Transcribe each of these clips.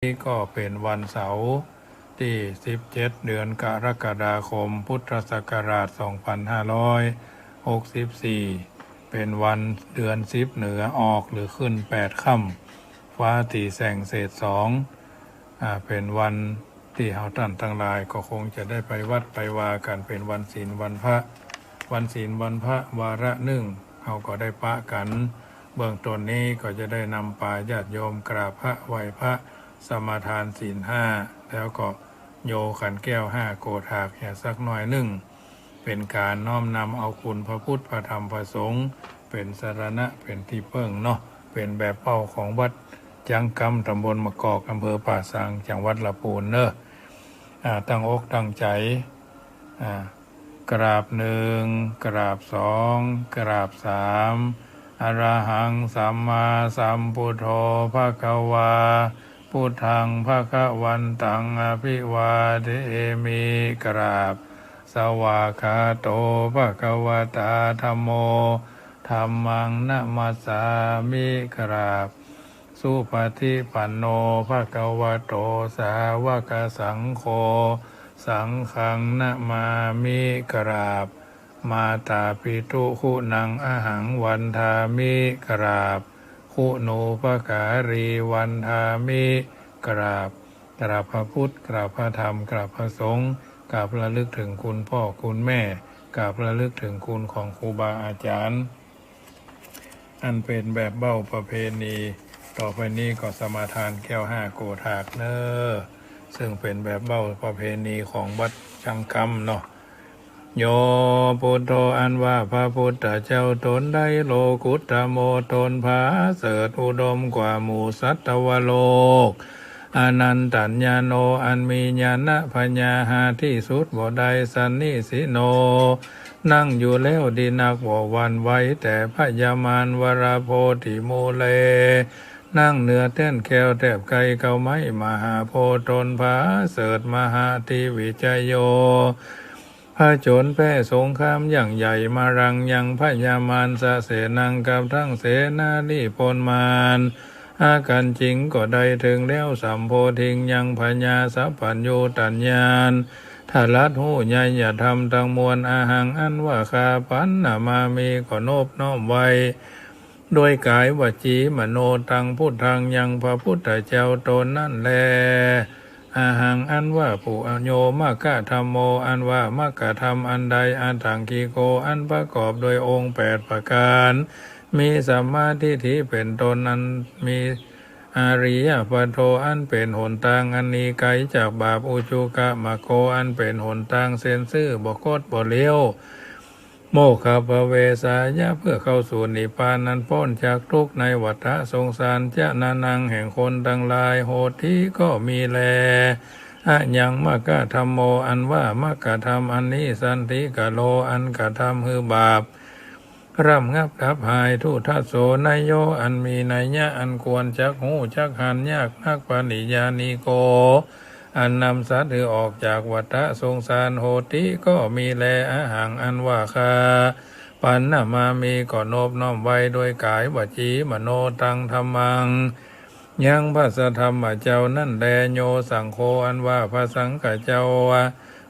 นี้ก็เป็นวันเสาร์ที่17เดือนกรกฎาคมพุทธศักราช2564เป็นวันเดือน10เหนือออกหรือขึ้น8ค่ำฟ้าตีแสงเศษ2เป็นวันที่เฮาท่านทั้งหลายก็คงจะได้ไปวัดไปวากันเป็นวันศีลวันพระวันศีลวันพระวาระหนึ่งเฮาก็ได้ปะกันเบื้องต้นนี้ก็จะได้นำปาญาติโยมกราบพระไหว้พระสมาทานศีล5แล้วก็โยขันแก้ว5โกฏหากอย่าสักหน่อยหนึ่งเป็นการน้อมนำเอาคุณพระพุทธพระธรรมพระสงฆ์เป็นสรณะเป็นที่พึ่งเนาะเป็นแบบเป้าของวัดจังกำตำบลมะกอกอำเภอป่าสังจังหวัดลำพูนเนอะตั้งอกตั้งใจกราบ1กราบ2กราบ3อรหังสัมมาสัมพุทโธภควาพุทธังภควันตังอภิวาเทมิกราบสวากขาโตภควตาธัมโมธัมมังนะมัสสามิกราบสุปฏิปันโนภควโตสาวกสังโฆสังฆังนะมามิกราบมาตาปิตุคุณังอหังวันทามิกราบคุณูปการีวันทามิกราบพระพุทธกราบพระธรรมกราบพระสงฆ์กราบระลึกถึงคุณพ่อคุณแม่กราบระลึกถึงคุณของครูบาอาจารย์อันเป็นแบบเบ้าประเพณีต่อไปนี้ก็สมาทานแก้ว5โกฏากเนอซึ่งเป็นแบบเบ้าประเพณีของวัดจังกำเนาะโยพุทโธอันว่าพระพุทธเจ้าตนได้โลกุตโมตนผาเสริฐอุดมกว่าหมู่สัตวโลกอนันตัญญาโนอันมีญาณปัญญาหาที่สุดบ่ได้สันนิสิโนนั่งอยู่แล้วดีนักบ่หวั่นไหวแต่พยามารวราโพธิมูเลนั่งเหนือแท่นแก้วแทบไกลเก่าไม้มหาโพธิ์ตนผาเสริฐมหาทิวิจโยพระโจรแพ้สงครามอย่างใหญ่มารังยังพยามารสะเสนังกับทั้งเสนาลีพลมารอาการจริงก็ได้ถึงแล้วสัมโพธิงยังพญาสัพพัญญูตัญญาณถ้าลัดหูใหญ่อย่าทำตั้งมวลอาหังอันว่าคาปันนามามีก็โนบน้อมไว้โดยกายวจีมโนตังพุทธังยังพระพุทธเจ้าตนนั่นแลอาหังอันว่าปุอโยมกะธรรมโมอันว่ามกะธรรมอันใดอันถังกีโกอันประกอบโดยองค์8ประการมีสัมมาทิฏฐิเป็นตนอันมีอริยปัฏโธอันเป็นหนทางอันนี้ไกลจากบาปอุจุกะมะโกอันเป็นหนทางเส้นซื่อบกดบ่เลี้ยวโมฆะภเวสายะเพื่อเข้าสู่นิพพานนั้นพ้นจากทุกข์ในวัฏสงสารจะนานังแห่งคนทั้งหลายโหติก็มีแลอะยังมกะธรรมโมอันว่ามกะธรรมอันนี้สันติกะโลอันกะทำคือบาปร่ำงับดับหายทุทัสโสนายโยอันมีนัยยะอันควรจักหูจักหันยากนักปณิญานิโกอันนำสัตว์ออกจากวัฏสงสารโหติก็มีแลอาหังอันว่าคาปันนามามีก็โนบน้อมไว้โดยกายวจีมโนตังธรรมังยังพระสธรรมเจ้านั่นแลโยสังโฆอันว่าพระสังฆเจ้า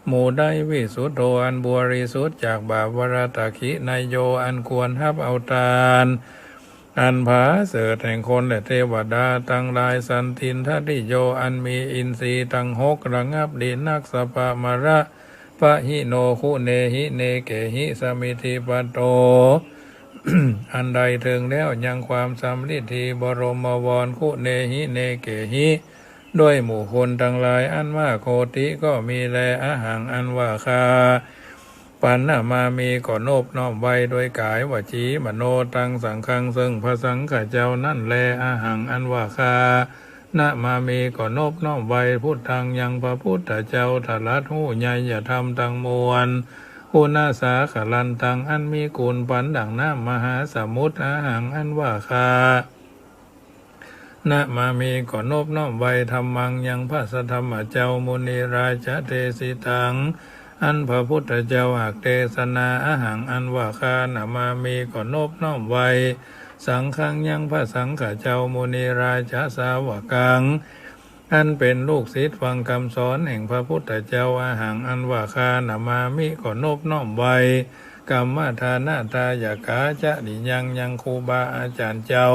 หมู่ได้วิสุทโธอันบริสุทธิ์จากบาปวรตคินายโยอันควรฮับเอาทานอันผาเสริฐแห่งคนและเทวดาตั้งหลายสันทินทัติโยอันมีอินทรีย์ตั้ง6ระงับดีนักสปะมระปะหิโนคุเนหิเนเกหิสมิธิปัตโต อันใดถึงแล้วยังความสำลิดทีบรมวรคุเนหิเนเกหิด้วยหมู่คนทั้งหลายอันว่าโคติก็มีแลอาหังอันว่าคาปันนามามีก็โนบน้อมไว้โดยกายวจีมโนตังสังฆังซึ่งพระสังฆเจ้านั่นแลอาหังอันว่าคานามามีก็โนบน้อมไว้พุทธังยังพระพุทธเจ้าทลัดหูใหญ่อย่าทำตังมวลคุณาสาขลันตังอันมีกุลปันดังน้ำมหาสมุทรอาหังอันว่าคานะมามีก็นบน้อมไว้ธรรมังยังพระสธรรมเจ้ามุนีราชเทสิตังอันพระพุทธเจ้าหากเทศนาอาหังอันว่าคานะมามีก็นบน้อมไว้สังฆังยังพระสังฆเจ้ามุนีราชสาวกัง อันเป็นลูกศิษย์ฟังคำสอนแห่งพระพุทธเจ้าอาหังอันว่าคานามามิขอนบน้อมไว้กรรมฐานาตายกาจะนิยังครูบาอาจารย์เจ้า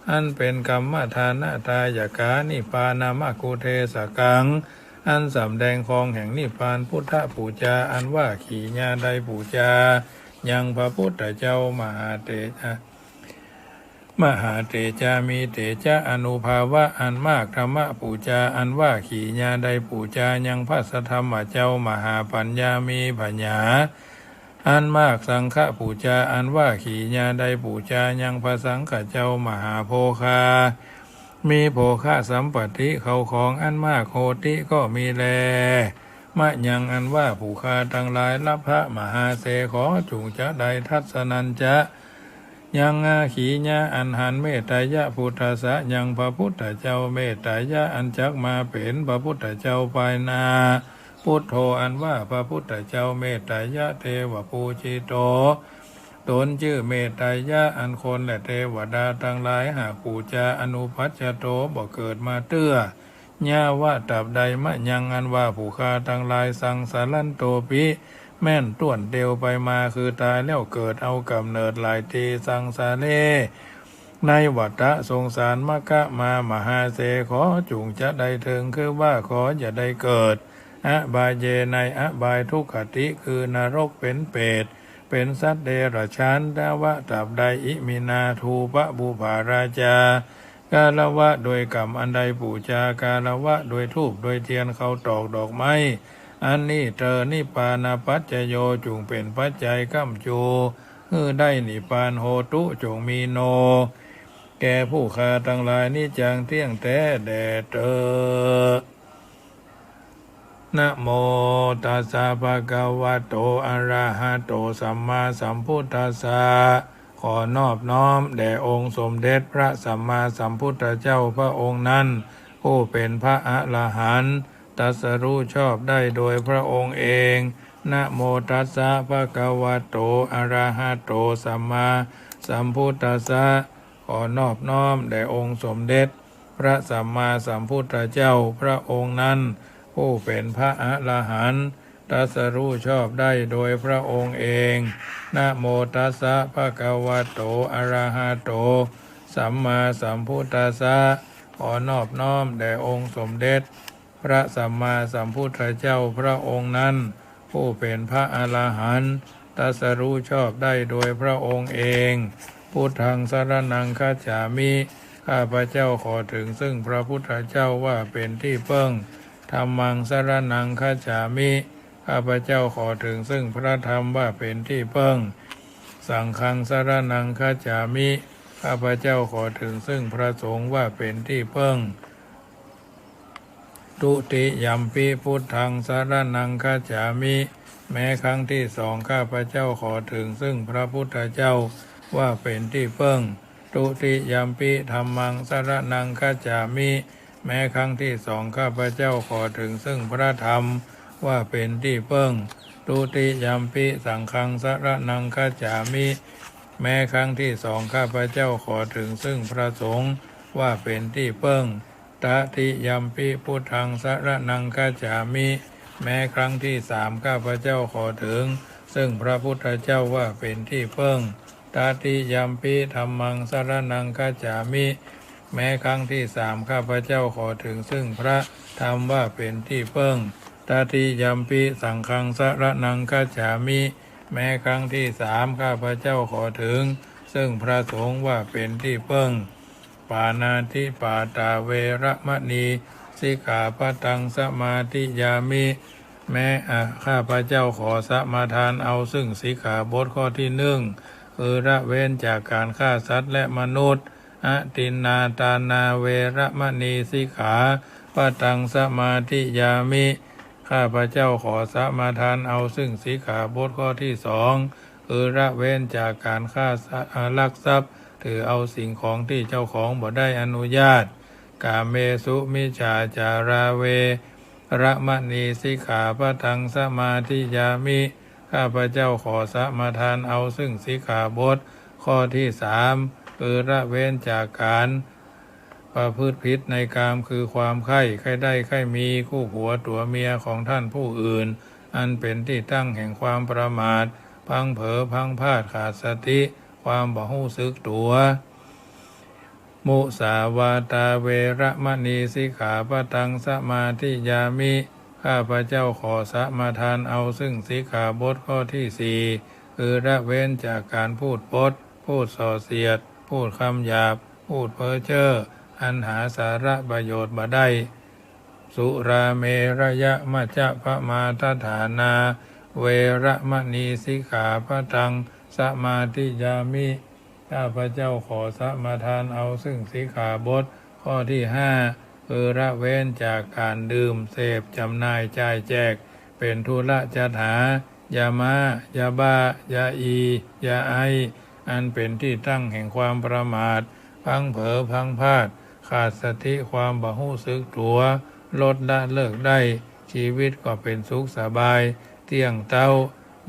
อันเป็นกรรมฐานาตายกานิปานามกุเทสกังอันสำแดงของแห่งนิพพานพุทธปูจาอันว่าขีญาใดปูจายังพระพุทธเจ้ามหาเตชะมหาเตจามีเตจาอนุภาวะอันมากธรรมะปูจาอันว่าขีญาใดปูจายังพระสธรรมเจ้ามหาปัญญามีปัญญาอันมากสังฆปูจาอันว่าขีญาใดปูจายังพระสังฆเจ้ามหาโภคามีโภคาสัมปติเขาของอันมากโหติก็มีแลมะยังอันว่าผู้คาทั้งหลายรับพระมหาเสขอจุงจะใดทัศนันจะยังอาขีญาอันหันเมตตายะพุทธะยังพระพุทธเจ้าเมตตายะอันจักมาเป็นพระพุทธเจ้าภายนาพุทโธอันว่าพระพุทธเจ้าเมตตายะเทวปูชิโตตนชื่อเมตตายะอันคนและเทวดาทั้งหลายหากปูจาอนุพัชชโตบ่เกิดมาเตื้อญาว่าตับใดมะยังอันว่าผู้คาทั้งหลายสังสารันโตปิแม่นต้วนเดียวไปมาคือตายแล้วเกิดเอากำเนิดหลายทีสังสาเลในวัฏสงสารมกะมามหาเสขอจุงจะได้ถึงคือว่าขออย่าได้เกิดอบายเยในอบายทุกขติคือนรกเป็นเปรตเป็นสัตว์เดรัจฉานดาวะตับใดอิมินาทูปะบุภาราจากาละวะโดยกรรมอันใดปูจากาละวะโดยทูปโดยเทียนเขาตอกดอกไม้อันนี้เธอนิปานาปัจจโยจุงเป็นปัจจัยกัมจูได้นิปานโหตุจงมีโนแก่ผู้คาทั้งหลายนี้จังเที่ยงแท้แด่เธอนะโมตัสสะภะคะวะโตอะระหะโตสัมมาสัมพุทธัสสะขอนอบน้อมแด่องค์สมเด็จพระสัมมาสัมพุทธเจ้าพระองค์นั้นผู้เป็นพระอรหันต์ตรัสรู้ชอบได้โดยพระองค์เองนะโมตัสสะภะคะวะโตอะระหะโตสัมมาสัมพุทธัสสะขอนอบน้อมแด่องค์สมเด็จพระสัมมาสัมพุทธเจ้าพระองค์นั้นผู้เป็นพระอรหันต์ตรัสรู้ชอบได้โดยพระองค์เองนะโมตัสสะภะคะวะโตอะระหะโตสัมมาสัมพุทธัสสะขอนอบน้อมแด่องค์สมเด็จพระสัมมาสัมพุทธเจ้าพระองค์นั้นผู้เป็นพระอรหันต์ตรัสรู้ชอบได้โดยพระองค์เองพุทธังสรณังคัจฉามิข้าพระเจ้าขอถึงซึ่งพระพุทธเจ้าว่าเป็นที่เพิ่งธัมมังสรณังคัจฉามิข้าพเจ้าขอถึงซึ่งพระธรรมว่าเป็นที่เพิ่งสังฆังสรณังคัจฉามิข้าพเจ้าขอถึงซึ่งพระสงฆ์ว่าเป็นที่เพิ่งตุติยัมปิพุทธังสรณังคัจฉามิแม้ครั้งที่สองข้าพเจ้าขอถึงซึ่งพระพุทธเจ้าว่าเป็นที่เพิ่งตุติยัมปิธัมมังสรณังคัจฉามิแม้ครั้งที่สองข้าพเจ้าขอถึงซึ่งพระธรรมว่าเป็นที่เพิ่งตุติยัมปิสังฆังสรณังคัจฉามิแม้ครั้งที่สองข้าพเจ้าขอถึงซึ่งพระสงฆ์ว่าเป็นที่เพิ่งตติยัมปิพุทธังสรณังคัจฉามิแม้ครั้งที่สามข้าพเจ้าขอถึงซึ่งพระพุทธเจ้าว่าเป็นที่เพิ่งตติยัมปิธัมมังสรณังคัจฉามิแม้ครั้งที่สามข้าพเจ้าขอถึงซึ่งพระธรรมว่าเป็นที่เพิ่งตติยัมปิสังฆังสรณังคัจฉามิแม้ครั้งที่สามข้าพเจ้าขอถึงซึ่งพระสงฆ์ว่าเป็นที่เพิ่งปานาติปาตาเวระมณีสิกขาปตังสมาธิยามิแม้ข้าพเจ้าขอสมาทานเอาซึ่งสิกขาบทข้อที่หนึ่งคือละเว้นจากการฆ่าสัตว์และมนุษย์อตินนาตานาเวระมณีสิกขาปตังสมาธิยามิข้าพเจ้าขอสมาทานเอาซึ่งสิกขาบทข้อที่สองคือละเว้นจากการฆ่าสัตว์ลักทรัพย์ถือเอาสิ่งของที่เจ้าของบ่ได้อนุญาตกาเมสุมิจฉาจาราเวระมณีสิกขาปตังสมาธิยามิข้าพเจ้าขอสมาทานเอาซึ่งสิกขาบทข้อที่สามคือละเว้นจากการ ประพฤติผิดในกามคือความใคร่ได้ใคร่มีคู่ผัวตัวเมียของท่านผู้อื่นอันเป็นที่ตั้งแห่งความประมาทพลั้งเผลอพลั้งพลาดขาดสติความบ่รู้สึกตัวมุสาวาตาเวระมณีสิกขาปตังสมาธิยามิข้าพเจ้าขอสมาทานเอาซึ่งสิกขาบทข้อที่สี่คือละเว้นจากการพูดปดพูดส่อเสียดพูดคำหยาบพูดเพ้อเจ้ออันหาสาระประโยชน์บ่ได้สุราเมระยะมัจจะพะมาทฐานาเวระมณีสิกขาปตังสมาธิยามิข้าพเจ้าขอสมาทานเอาซึ่งสิกขาบทข้อที่ห้าคือละเว้นจากการดื่มเสพจำหน่ายจ่ายแจกเป็นธุระจัดหายามายาบ้ายายาไออันเป็นที่ตั้งแห่งความประมาทพลั้งเผลอพลั้งพลาดขาดสติความบ่รู้สึกตัวลดละเลิกได้ชีวิตก็เป็นสุขสบายเที่ยงเต้า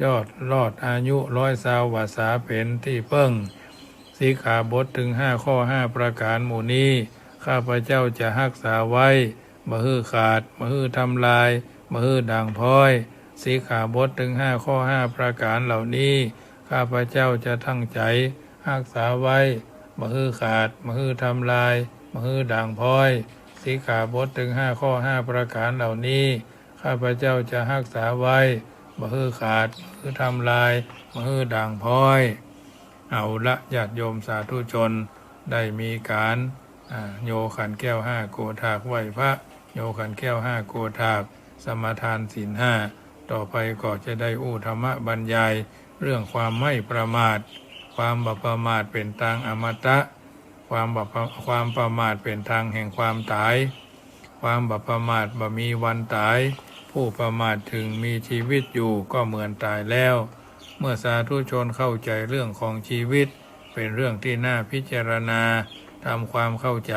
ยอดรอดอายุ120 วาษาเป็นที่เพิ่งสิกขาบทถึง5 ข้อ 5 ประการหมู่นี้ข้าพเจ้าจะรักษาไว้บ่ฮื้อขาดบ่ฮื้อทำลายบ่ฮื้อด่างพร้อยสิกขาบทถึง5 ข้อ 5 ประการเหล่านี้ข้าพเจ้าจะตั้งใจรักษาไว้บ่ฮื้อขาดบ่ฮื้อทำลายบ่ฮื้อด่างพร้อยสิกขาบทถึง5 ข้อ 5 ประการเหล่านี้ข้าพเจ้าจะรักษาไว้บ่ฮื้อขาดบ่ฮื้อทำลายบ่ฮื้อด่างพร้อยเอาละญาติโยมสาธุชนได้มีการโยขันแก้ว5 โกฏากไหว้พระโยขันแก้ว5 โกฏากสมาทานศีล 5ต่อไปก็จะได้ธรรมบรรยายเรื่องความไม่ประมาทความบ่ประมาทเป็นทางอมตะความประมาทเป็นทางแห่งความตายความบ่ประมาทบ่มีวันตายผู้ประมาทถึงมีชีวิตอยู่ก็เหมือนตายแล้วเมื่อสาธุชนเข้าใจเรื่องของชีวิตเป็นเรื่องที่น่าพิจารณาทำความเข้าใจ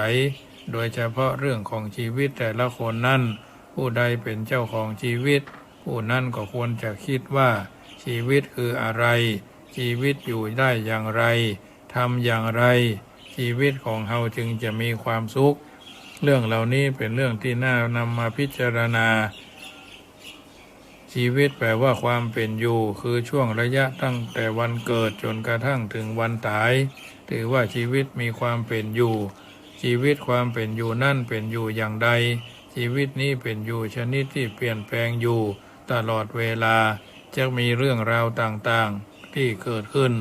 โดยเฉพาะเรื่องของชีวิตแต่ละคนนั้นผู้ใดเป็นเจ้าของชีวิตผู้นั้นก็ควรจะคิดว่าชีวิตคืออะไรชีวิตอยู่ได้อย่างไรทำอย่างไรชีวิตของเราจึงจะมีความสุขเรื่องเหล่านี้เป็นเรื่องที่น่านำมาพิจารณาชีวิตแปลว่าความเป็นอยู่คือช่วงระยะตั้งแต่วันเกิดจนกระทั่งถึงวันตายถือว่าชีวิตมีความเป็นอยู่ชีวิตความเป็นอยู่นั่นเป็นอยู่อย่างใดชีวิตนี้เป็นอยู่ชนิดที่เปลี่ยนแปลงอยู่ตลอดเวลาจะมีเรื่องราวต่างๆที่เกิดขึ้น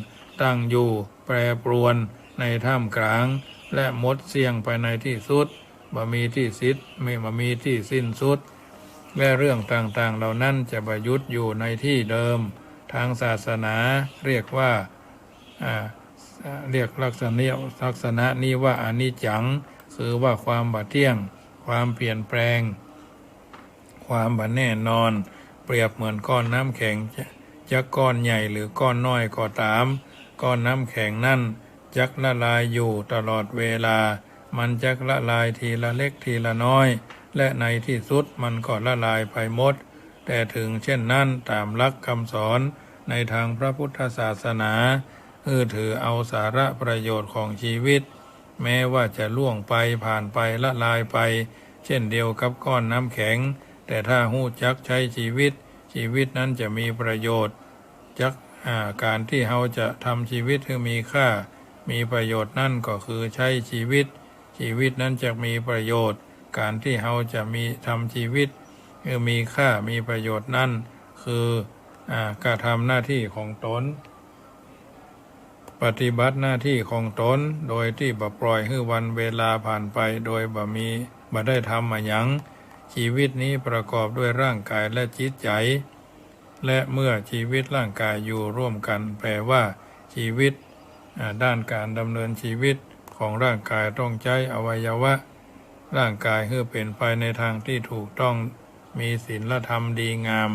ตั้งอยู่แปรปรวนในท่ามกลางและหมดเสี่ยงไปในที่สุดบ่มีที่สิ้นสุดและเรื่องต่างๆเหล่านั้นจะประยุทธ์อยู่ในที่เดิมทางศาสนาเรียกว่าลักษณะนี้ว่าอนิจจังคือว่าความบ่เที่ยงความเปลี่ยนแปลงความบ่แน่นอนเปรียบเหมือนก้อนน้ำแข็งจะก้อนใหญ่หรือก้อนน้อยก็ตามก้อนน้ำแข็งนั่นจักละลายอยู่ตลอดเวลามันจักละลายทีละเล็กทีละน้อยและในที่สุดมันก็ละลายไปหมดแต่ถึงเช่นนั้นตามหลักคำสอนในทางพระพุทธศาสนาถือเอาสาระประโยชน์ของชีวิตแม้ว่าจะล่วงไปผ่านไปละลายไปเช่นเดียวกับก้อนน้ำแข็งแต่ถ้าหู้จักใช้ชีวิตนั้นจะมีประโยชน์การที่เราจะทำชีวิตให้มีค่ามีประโยชน์นั่นก็คือใช้ชีวิตนั้นจะมีประโยชน์การที่เราจะทำชีวิตให้มีค่ามีประโยชน์นั่นคือการทำหน้าที่ของตนปฏิบัติหน้าที่ของตนโดยที่บ่ปล่อยให้วันเวลาผ่านไปโดยบ่ได้ทำหยังชีวิตนี้ประกอบด้วยร่างกายและจิตใจและเมื่อชีวิตร่างกายอยู่ร่วมกันแปลว่าชีวิตด้านการดำเนินชีวิตของร่างกายต้องใช้อวัยวะร่างกายให้เป็นไปในทางที่ถูกต้องมีศีลธรรมดีงาม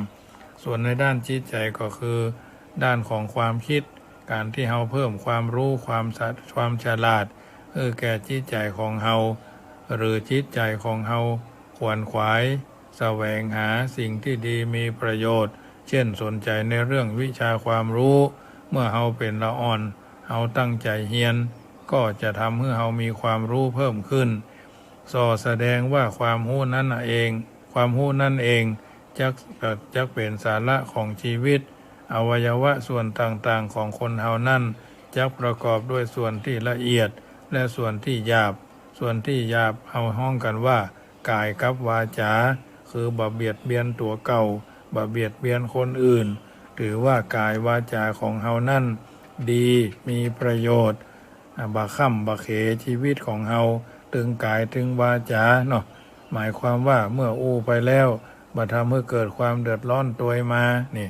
ส่วนในด้านจิตใจก็คือด้านของความคิดการที่เราเพิ่มความรู้ความฉลาดแก่จิตใจของเราหรือจิตใจของเราขวนขวายแสวงหาสิ่งที่ดีมีประโยชน์เช่นสนใจในเรื่องวิชาความรู้เมื่อเราเป็นละอ่อนเราตั้งใจเรียนก็จะทำให้เรามีความรู้เพิ่มขึ้น ส่อแสดงว่าความรู้นั้นเองความรู้นั่นเองจักเป็นสาระของชีวิตอวัยวะส่วนต่างๆของคนเฮานั้นจักประกอบด้วยส่วนที่ละเอียดและส่วนที่หยาบเอาห้องกันว่ากายกับวาจาคือบะเบียดเบียนตัวเก่าบะเบียดเบียนคนอื่นถือว่ากายวาจาของเฮานั้นดีมีประโยชน์บะค่ำบะเขชีวิตของเฮาถึงกายถึงวาจาเนาะหมายความว่าเมื่ออู้ไปแล้วบ่ทำให้เกิดความเดือดร้อนตัวมานี่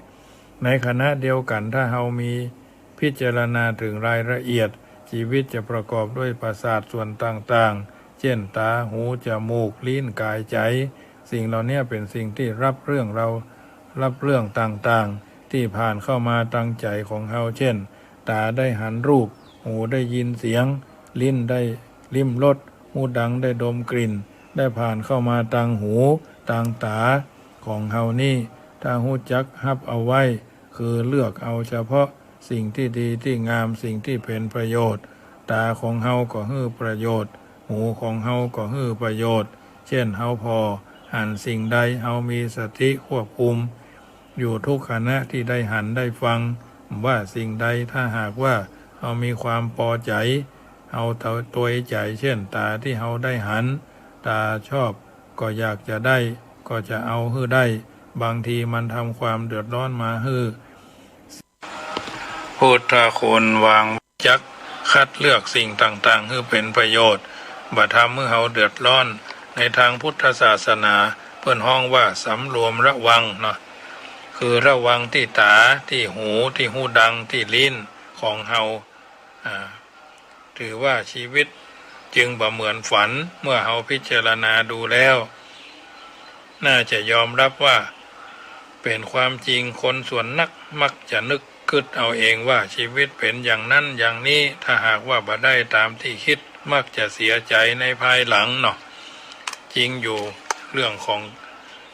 ในขณะเดียวกันถ้าเฮามีพิจารณาถึงรายละเอียดชีวิตจะประกอบด้วยประสาทส่วนต่างๆเช่นตาหูจมูกลิ้นกายใจสิ่งเหล่านี้เป็นสิ่งที่รับเรื่องต่างๆที่ผ่านเข้ามาตั้งใจของเฮาเช่นตาได้หันรูปหูได้ยินเสียงลิ้นได้ลิ้มรสหูดังได้ดมกลิ่นได้ผ่านเข้ามาทางหูทางตาของเฮานี่ถ้าหูจักฮับเอาไว้คือเลือกเอาเฉพาะสิ่งที่ดีที่งามสิ่งที่เป็นประโยชน์ตาของเฮาก็ให้ประโยชน์หูของเฮาก็ให้ประโยชน์เช่นเฮาพอหันสิ่งใดเฮามีสติควบคุมอยู่ทุกขณะที่ได้หันได้ฟังว่าสิ่งใดถ้าหากว่าเฮามีความพอใจเอาตัวใจเช่นตาที่เฮาได้หันตาชอบก็อยากจะได้ก็จะเอาให้ได้บางทีมันทำความเดือดร้อนมาให้พุทธคุณวางจักคัดเลือกสิ่งต่างๆให้เป็นประโยชน์บ่ทำให้เฮาเดือดร้อนในทางพุทธศาสนาเพิ่นฮ้องว่าสำรวมระวังเนาะคือระวังที่ตาที่หูที่หูดังที่ลิ้นของเฮาถือว่าชีวิตจึงบ่เหมือนฝันเมื่อเฮาพิจารณาดูแล้วน่าจะยอมรับว่าเป็นความจริงคนส่วนนักมักจะนึกคิดเอาเองว่าชีวิตเป็นอย่างนั้นอย่างนี้ถ้าหากว่าบ่ได้ตามที่คิดมักจะเสียใจในภายหลังเนาะจริงอยู่เรื่องของ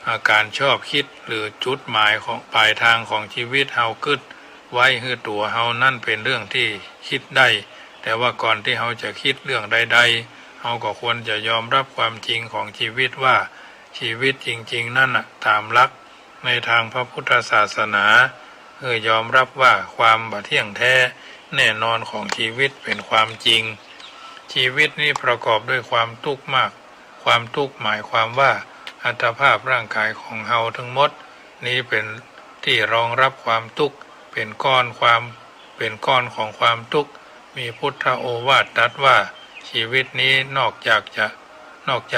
อาการชอบคิดหรือจุดหมายของปลายทางของชีวิตเฮาคิดไว้ให้ตัวเฮานั่นเป็นเรื่องที่คิดได้แต่ว่าก่อนที่เฮาจะคิดเรื่องใดๆเฮาก็ควรจะยอมรับความจริงของชีวิตว่าชีวิตจริงๆนั่นตามหลักในทางพระพุทธศาสนายอมรับว่าความบ่เที่ยงแท้แน่นอนของชีวิตเป็นความจริงชีวิตนี้ประกอบด้วยความทุกข์มากความทุกข์หมายความว่าอัตภาพร่างกายของเฮาทั้งหมดนี้เป็นที่รองรับความทุกข์เป็นก้อนของความทุกข์มีพุทธโอวาทตรัสว่าชีวิตนี้นอกจา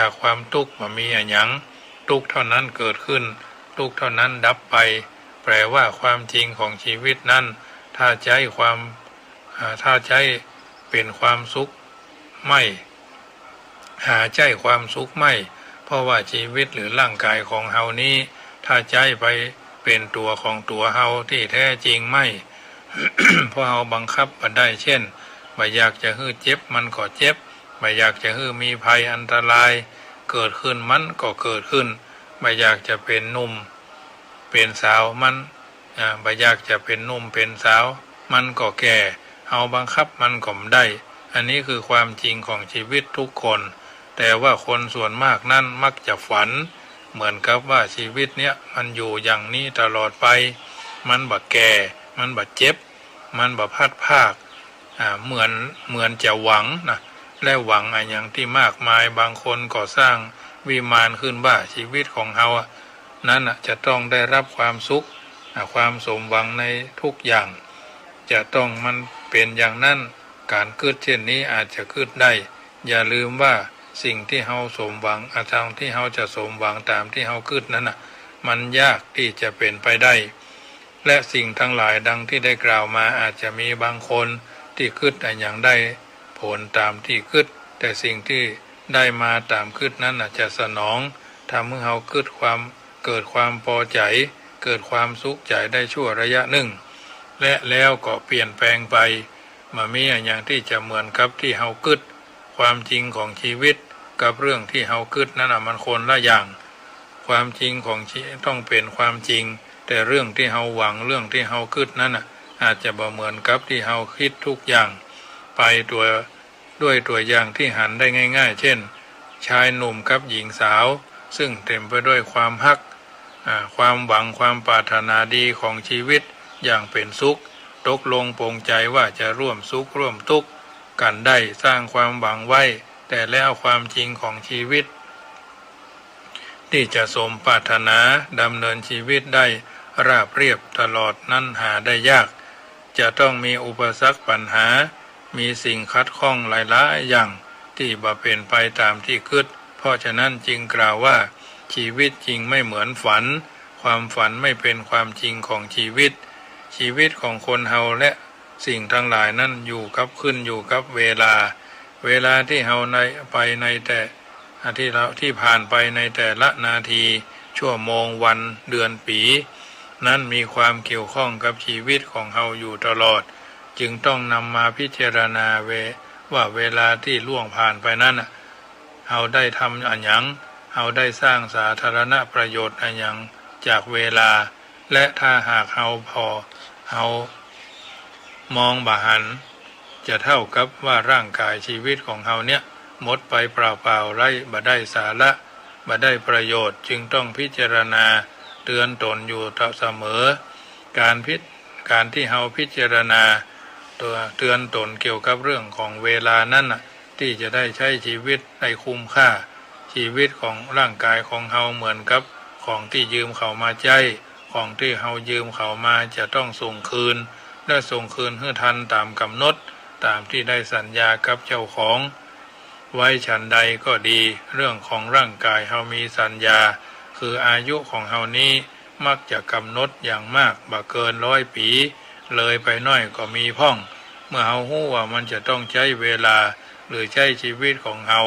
กความทุกข์บ่มีหยังทุกข์เท่านั้นเกิดขึ้นทุกข์เท่านั้นดับไปแปลว่าความจริงของชีวิตนั้นถ้าใช้เป็นความสุขไม่หาใจความสุขไม่เพราะว่าชีวิตหรือร่างกายของเฮานี้ถ้าใจไปเป็นตัวของตัวเฮาที่แท้จริงไม่ เพราะเฮาบังคับบ่ได้เช่นบ่อยากจะให้เจ็บมันก็เจ็บบ่อยากจะให้มีภัยอันตรายเกิดขึ้นมันก็เกิดขึ้นบ่อยากจะเป็นหนุ่มเป็นสาวมันบ่อยากจะเป็นหนุ่มเป็นสาวมันก็แก่เฮาบังคับมันก็ไม่ได้อันนี้คือความจริงของชีวิตทุกคนแต่ว่าคนส่วนมากนั้นมักจะฝันเหมือนกับว่าชีวิตเนี้ยมันอยู่อย่างนี้ตลอดไปมันบ่แก่มันบ่เจ็บมันบ่พัดภาคเหมือนจะหวังนะและหวังอย่างที่มากมายบางคนก็สร้างวิมานขึ้นว่าชีวิตของเฮานั้นจะต้องได้รับความสุขความสมหวังในทุกอย่างจะต้องมันเป็นอย่างนั้นการคิดเช่นนี้อาจจะคิดได้อย่าลืมว่าสิ่งที่เฮาสมหวังทางที่เฮาจะสมหวังตามที่เฮาคิดนั้นมันยากที่จะเป็นไปได้และสิ่งทั้งหลายดังที่ได้กล่าวมาอาจจะมีบางคนที่คิดอย่างได้ผลตามที่คิดแต่สิ่งที่ได้มาตามคิดนั้นจะสนองทำให้เฮาคิดเกิดความพอใจเกิดความสุขใจได้ชั่วระยะหนึ่งและแล้วก็เปลี่ยนแปลงไปมามีอย่างที่จะเหมือนกับที่เฮาคิดความจริงของชีวิตกับเรื่องที่เฮาคิดนั้นมันคนละอย่างความจริงของชีวิตต้องเป็นความจริงแต่เรื่องที่เฮาหวังเรื่องที่เฮาคิดนั้นอาจจะบ่เหมือนกับที่เฮาคิดทุกอย่างไปด้วยตัวอย่างที่หันได้ง่ายๆเช่น ชายหนุ่มกับหญิงสาวซึ่งเต็มไปด้วยความฮักความหวังความปรารถนาดีของชีวิตอย่างเป็นสุขตกลงปลงใจว่าจะร่วมสุขร่วมทุกข์กันได้สร้างความหวังไว้แต่แล้วความจริงของชีวิตที่จะสมปรารถนาดำเนินชีวิตได้ราบเรียบตลอดนั้นหาได้ยากจะต้องมีอุปสรรคปัญหามีสิ่งคัดข้องหลายๆอย่างที่บ่เป็นไปตามที่คิดเพราะฉะนั้นจึงกล่าวว่าชีวิตจริงไม่เหมือนฝันความฝันไม่เป็นความจริงของชีวิตชีวิตของคนเฮาและสิ่งทั้งหลายนั้นขึ้นอยู่กับเวลาที่เฮาไปในแต่ที่ผ่านไปในแต่ละนาทีชั่วโมงวันเดือนปีนั้นมีความเกี่ยวข้องกับชีวิตของเฮาอยู่ตลอดจึงต้องนำมาพิจารณาว่าเวลาที่ล่วงผ่านไปนั้นเฮาได้ทำอันหยังเฮาได้สร้างสาธารณประโยชน์อันหยังจากเวลาและถ้าหากเฮามองบ่หันจะเท่ากับว่าร่างกายชีวิตของเฮาเนี่ยหมดไปเปล่าๆไร้บ่ได้สาระบ่ได้ประโยชน์จึงต้องพิจารณาเตือนตนอยู่เสมอการที่เฮาพิจารณาตัวเตือนตนเกี่ยวกับเรื่องของเวลานั้นที่จะได้ใช้ชีวิตให้คุ้มค่าชีวิตของร่างกายของเฮาเหมือนกับของที่ยืมเขามาใช้ของที่เฮายืมเขามาจะต้องส่งคืนและส่งคืนให้ทันตามกำหนดตามที่ได้สัญญากับเจ้าของไว้ฉันใดก็ดีเรื่องของร่างกายเฮามีสัญญาคืออายุของเฮานี้มักจะกำหนดอย่างมากบ่เกิน100 ปีเลยไปน้อยก็มีพ่องเมื่อเฮาฮู้ว่ามันจะต้องใช้เวลาหรือใช้ชีวิตของเฮา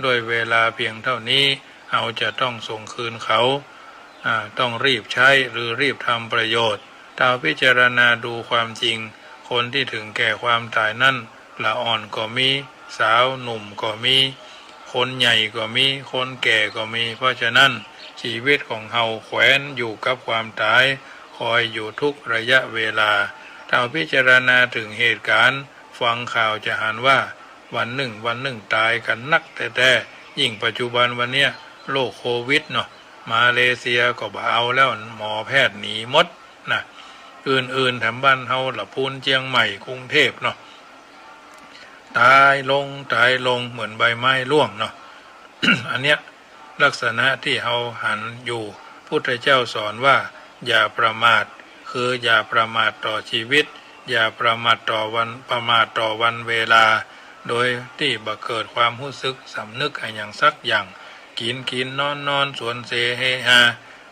ด้วยเวลาเพียงเท่านี้เฮาจะต้องส่งคืนเขาต้องรีบใช้หรือรีบทำประโยชน์ถ้าพิจารณาดูความจริงคนที่ถึงแก่ความตายนั่นละอ่อนก็มีสาวหนุ่มก็มีคนใหญ่ก็มีคนแก่ก็มีเพราะฉะนั้นชีวิตของเฮาแขวนอยู่กับความตายคอยอยู่ทุกระยะเวลาถ้าพิจารณาถึงเหตุการณ์ฟังข่าวจะหันว่าวันหนึ่งตายกันนักแต่ยิ่งปัจจุบันวันเนี้ยโรคโควิดเนาะมาเลเซียก็บ่เอาแล้วหมอแพทย์หนีหมดนะอื่นๆแถมบ้านเฮาละพูนเชียงใหม่กรุงเทพเนาะตายลงเหมือนใบไม้ร่วงเนาะ อันเนี้ยลักษณะที่เฮาหันอยู่พุทธเจ้าสอนว่าอย่าประมาทคืออย่าประมาทต่อชีวิตอย่าประมาทต่อวันเวลาโดยที่บ่เกิดความรู้สึกสำนึกอย่างสักอย่างกินนอนสวนเสเฮฮา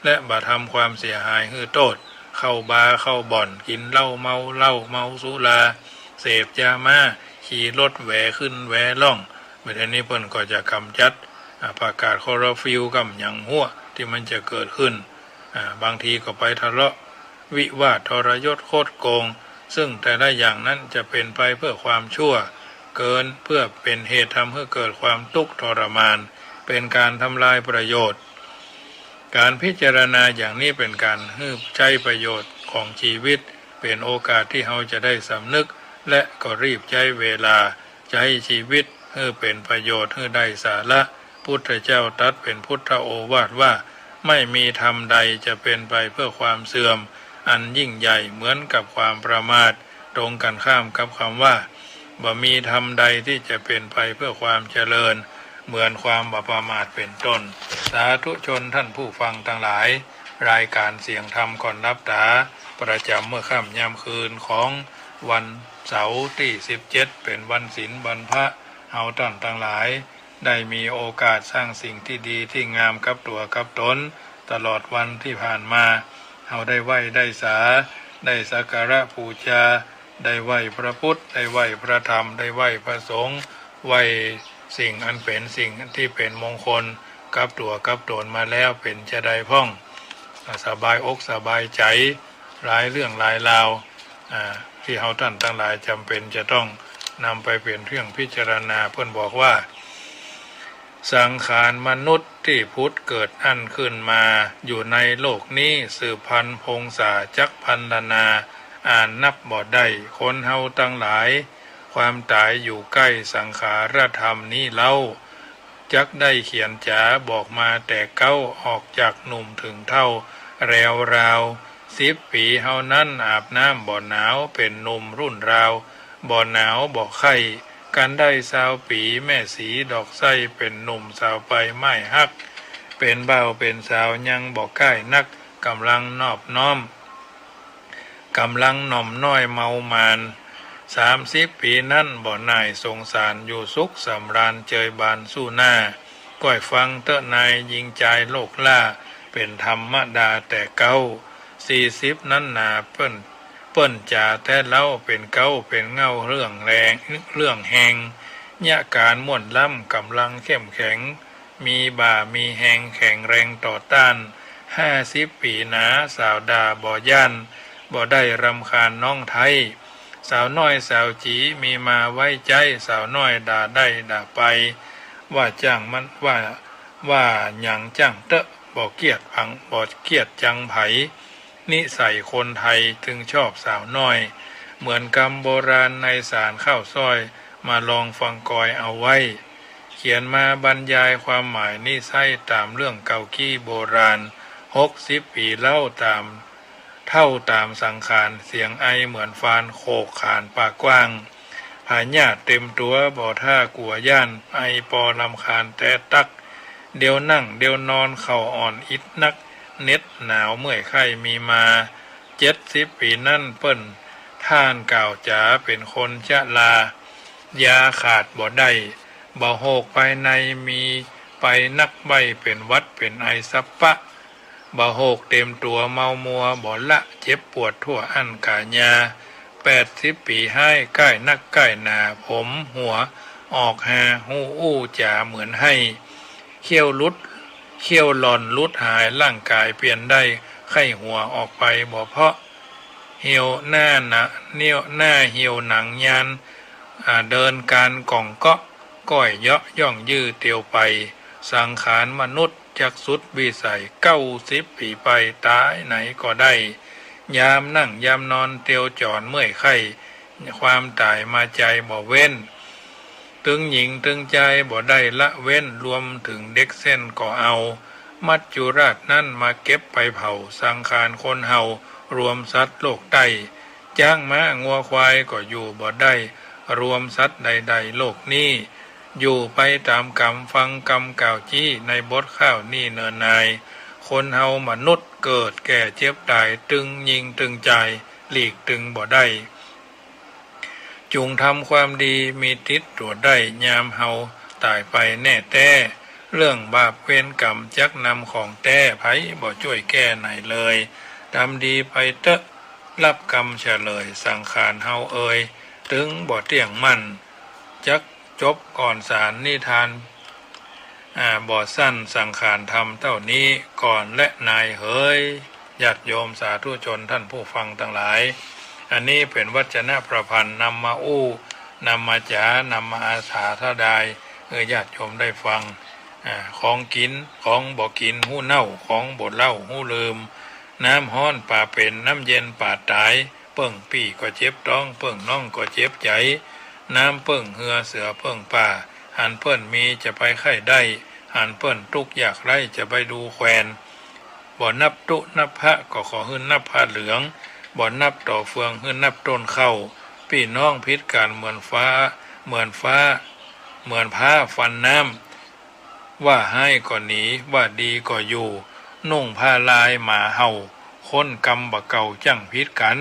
และบ่ทำความเสียหายให้โทษเข้าบาร์เข้าบ่อนกินเหล้าเมาสุราเสพยามาขี่รถแหวขึ้นแหวล่องเมื่อนี้เพิ่นก็จะกำจัดประกาศคลอโรฟิลกับอย่างหัวที่มันจะเกิดขึ้นบางทีก็ไปทะเลาะวิวาททรยศโคตรโกงซึ่งแต่ละอย่างนั้นจะเป็นไปเพื่อความชั่วเกินเพื่อเป็นเหตุทำให้เกิดความทุกข์ทรมานเป็นการทำลายประโยชน์การพิจารณาอย่างนี้เป็นการให้ใช้ประโยชน์ของชีวิตเป็นโอกาสที่เราจะได้สำนึกและก็รีบใช้เวลาใช้ชีวิตให้เป็นประโยชน์ให้ได้สาระพุทธเจ้าตรัสเป็นพุทธโอวาทว่าไม่มีธรรมใดจะเป็นไปเพื่อความเสื่อมอันยิ่งใหญ่เหมือนกับความประมาทตรงกันข้ามกับคำว่าบ่มีธรรมใดที่จะเป็นไปเพื่อความเจริญเหมือนความประมาทเป็นต้นสาธุชนท่านผู้ฟังทั้งหลายรายการเสียงธรรมก่อนรับตาประจำเมื่อค่ำยามคืนของวันเสาร์ที่17เป็นวันศีลวันพระเฮาท่านทั้งหลายได้มีโอกาสสร้างสิ่งที่ดีที่งามกับตัวกับตนตลอดวันที่ผ่านมาเฮาได้ไหว้ได้สาได้สักการะบูชาได้ไหว้พระพุทธได้ไหว้พระธรรมได้ไหว้พระสงฆ์ไหว้สิ่งอันเป็นสิ่งที่เป็นมงคลกับตัวกับตนมาแล้วเป็นจะได้พ่องสบายอกสบายใจหลายเรื่องหลายราวที่เฮาท่านทั้งหลายจำเป็นจะต้องนำไปเป็นเรื่องพิจารณาเพื่อนบอกว่าสังขารมนุษย์ที่พุทธเกิดอั้นขึ้นมาอยู่ในโลกนี้สืบพันธุ์พงศาจักพันนาอ่านนับบ่ได้คนเฮาทั้งหลายความตายอยู่ใกล้สังขารธรรมนี้เล่า จักได้เขียนจ๋าบอกมาแต่เก้าออกจากหนุ่มถึงเท่าแรวราว10 ปีเฮานั้นอาบน้ำบ่หนาวเป็นหนุ่มรุ่นราวบ่หนาวบ่ไข้กันได้20 ปีแม่สีดอกไส้เป็นหนุ่มสาวไปไม่ฮักเป็นเบาเป็นสาวยังบ่ใกล้นักกำลังนอบน้อมกำลังหน่อมน้อยเมามาน30 ปีนั้นบ่นายสงสารอยู่สุขสำราญเจยบานสู้หน้าก้อยฟังเตอะนายยิงใจโลกล่าเป็นธรรมดาแต่เก้า40นั้นนาเปิ้นจ่าแต่เล่าเป็นเก้าเป็นเงาเรื่องแรงเรื่องแหงยะการม่วนล่ำกำลังเข้มแข็งมีบ่ามีแหงแข็งแรงต่อต้าน50 ปีหนาสาวดาบ่ย่านบ่ได้รำคาญน้องไทยสาวน้อยสาวจีมีมาไว้ใจสาวน้อยด่าได้ด่าไปว่าจ้างมันว่าหยังจ้างเตอะบ่เกียดพังบ่เกียดจังไผนิสัยคนไทยถึงชอบสาวน้อยเหมือนกำโบราณในสารข้าวซอยมาลองฟังกอยเอาไว้เขียนมาบรรยายความหมายนิสัยตามเรื่องเก่ากี้โบราณ60 ปีเล่าตามเท่าตามสังขารเสียงไอเหมือนฟานโขกขานปากกว้างผาญาติเต็มตัวบ่ท่ากลัวย่านไอปอลำคาญแต่ตักเดี๋ยวนั่งเดี๋ยวนอนเข่าอ่อนอิดนักเน็ดหนาวเมื่อยไข้มีมา70 ปีนั่นเปิ้นท่านกล่าวจ๋าเป็นคนชะลายาขาดบ่ได้บ่โหกไปในมีไปนักใบเป็นวัดเป็นไอซับปะบ่โหกเต็มตัวเมามัวบ่ละเจ็บปวดทั่วอันกาญา80 ปีให้ใกล้นักใกล้หนาผมหัวออกหาหูอู้จ๋าเหมือนให้เขี้ยวลุดเขี้ยวหล่อนลุดหายร่างกายเปลี่ยนได้ไข้หัวออกไปบ่เพาะเหี่ยวหน้าหนะเนียวหน้าเหี่ยวหนังยานเดินการก่องเกาะก้อยเยาะย่องยื้อเตียวไปสังขารมนุษย์จักสุดวิสัย90 ปีไปตายไหนก็ได้ยามนั่งยามนอนเตียวจอนเมื่อยไข้ความตายมาใจบ่เว้นตึงหญิงตึงใจบ่ได้ละเว้นรวมถึงเด็กเส้นก็เอามัจจุราชนั่นมาเก็บไปเผาสังขารคนเฮารวมสัตว์โลกใต้จ้างม้างัวควายก็อยู่บ่ได้รวมสัตว์ใดๆโลกนี้อยู่ไปตามกรรมฟังกรรมกล่าวจี้ในบทข้าวนี่เนินนายคนเฮามนุษย์เกิดแก่เจ็บตายตึงยิงตึงใจหลีกตึงบ่ได้จุงทำความดีมีทิศตรวจได้ยามเฮาตายไปแน่แต้เรื่องบาปเวรกรรมจักนำของแต้ไผบ่ช่วยแก้ไหนเลยทำดีไปเตอะรับกรรมเฉลยสังขารเฮาเอ่ยถึงบ่เที่ยงมั่นจักจบก่อนสารนิทานบ่สั้นสังขารธรรมเท่านี้ก่อนและนายเฮยญาติโยมสาธุชนท่านผู้ฟังทั้งหลายอันนี้เป็นวจนะประพันธ์นำมาอู้นำมาจ๋านำมาอาสาทดายญาติโยมได้ฟังของกินของบ่กินหู้เน่าของบ่เล่าหู้ลืมน้ำฮ้อนป่าเป็นน้ำเย็นป่าตายเปิ้งปี่ก็เจ็บท้องเปิ้งน้องก็เจ็บใจน้ำเปิ้งเหือเสือเปิ้งป่าหันเปิ้นมีจะไปไข่ได้หันเปิ้นทุกอยากไล่จะไปดูแควนบ่นับตุนับพระก็ขอหื้นนับผ้าเหลืองบ่นับต่อเฟืองหื้นนับต้นเข้าพี่น้องพิษกันเหมือนฟ้าเหมือนผ้าฟันน้ำว่าให้ก็หนีว่าดีก็อยู่นุ่งผ้าลายหมาเห่าคนกำบะเก่าจั่งพิษกัน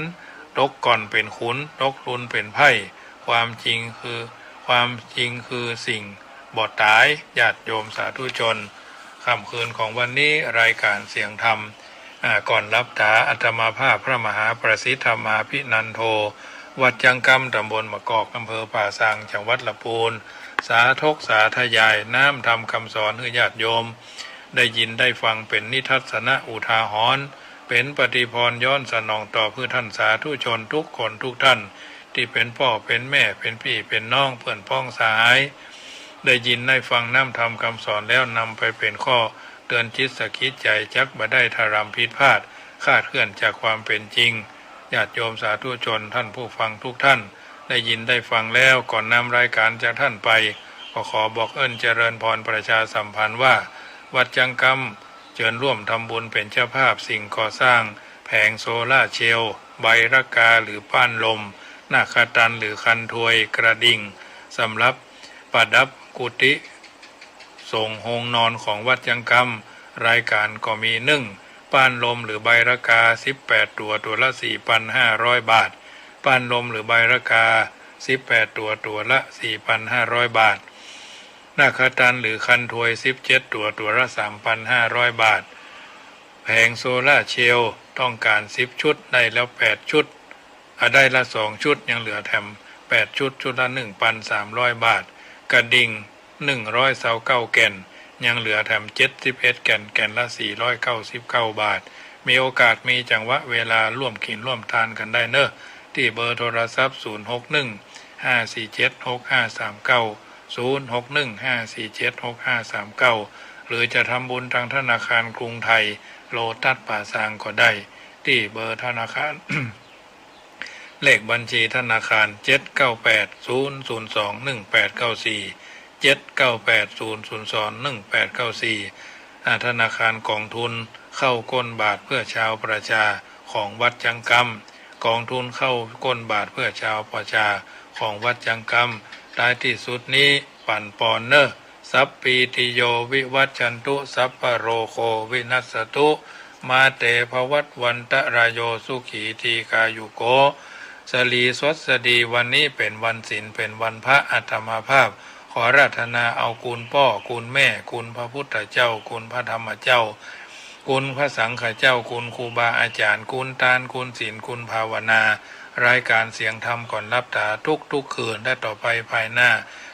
ตกก่อนเป็นขุนตกรุนเป็นไพ่ความจริงคือสิ่งบ่ตายญาติโยมสาธุชนค่ำคืนของวันนี้รายการเสียงธรรมก่อนรับตาอาตมาภาพพระมหาประสิทธธรรมาภินันโทวัดจังกำตำบลมะกอกอำเภอป่าซางจังหวัดลำพูนสาธกสาธยายน้ำทำคำสอนให้ญาติโยมได้ยินได้ฟังเป็นนิทัศนะอุทาหรณ์เป็นปฏิพรย้อนสนองต่อเพื่อท่านสาธุชนทุกคนทุกท่านที่เป็นพ่อเป็นแม่เป็นพี่เป็นน้องเพื่อนพ้องสหายได้ยินได้ฟังน้ำทำคำสอนแล้วนำไปเป็นข้อเตือนจิตสกิดใจจักบ่ได้ทารำผิดพลาดคลาดเคลื่อนจากความเป็นจริงญาติโยมสาธุชนท่านผู้ฟังทุกท่านได้ยินได้ฟังแล้วก่อนนำรายการจากท่านไปข ก็ขอบอกเจริญพรประชาสัมพันธ์ว่าวัดจังกำเชิญร่วมทำบุญเป็นเจ้าภาพสิ่งก่อสร้างแผงโซล่าเชลล์ใบระกาหรือป้านลมนาคตันหรือคันถวยกระดิ่งสำหรับประดับกุฏิส่งโฮงนอนของวัดจังกำรายการก็มีป้านลมหรือใบระกา18ตัวละ 4,500 บาทป้านลมหรือใบระกา18ตัวละ 4,500 บาทนาคตันหรือคันถวย17ตัวละ 3,500 บาทแผงโซล่าเชลล์ต้องการ10ชุดได้แล้ว8ชุดได้ละ2ชุดยังเหลือแถม8ชุดชุดละ 1,300 บาทกระดิ่ง129แก่นยังเหลือแถม71แก่นแก่นละ499บาทมีโอกาสมีจังหวะเวลาร่วมกินร่วมทานกันได้เนอะที่เบอร์โทรศัพท์061-547-6539 หรือจะทำบุญทางธนาคารกรุงไทยโลตัสป่าซางก็ได้ที่เบอร์ธนาคาร เลขบัญชีธนาคาร79800218894 ธนาคารกองทุนเข้าก้นบาทเพื่อชาวประชาของวัดจังกำกองทุนเข้าก้นบาทเพื่อชาวประชาของวัดจังกำท้ายที่สุดนี้ปั่นปอนเนอร์สัพปีติโยวิวัชชันตุสัพพโรโควินัสสตุมาเตภวัตวันตรายโยสุขีทีกายุโกสลีสวัสดีวันนี้เป็นวันศีลเป็นวันพระอัตมาภาพขอราธนาเอาคุณพ่อคุณแม่คุณพระพุทธเจ้าคุณพระธรรมเจ้าคุณพระสังฆเจ้าคุณครูบาอาจารย์คุณทานคุณศีลคุณภาวนารายการเสียงธรรมก่อนรับตาทุกคืนและต่อไปภายหน้า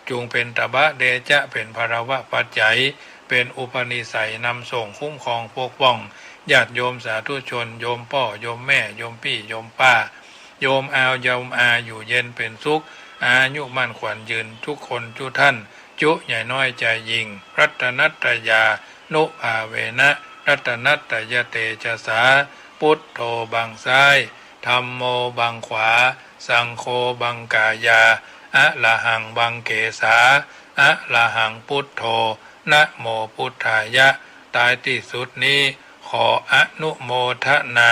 จงเป็นตบะเดชะเป็นภรวะปัจจัยเป็นอุปนิสัยนำส่งคุ้มครองปกป้องญาติโยมสาธุชนโยมพ่อโยมแม่โยมพี่โยมป้าโยมอาวโยมอาอยู่เย็นเป็นสุขอายุมั่นขวัญยืนทุกคนทุกท่านจุใหญ่น้อยใจยิ่งรัตนัตยานุภาเวนะรัตนัตยเตชะสาพุทโธบังซ้ายธัมโมบังขวาสังโฆบังกายาอะระหังบังเกสาอะระหังพุทโธนะโมพุทธายะตายที่สุดนี้ขออนุโมทนา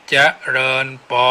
เจริญปอ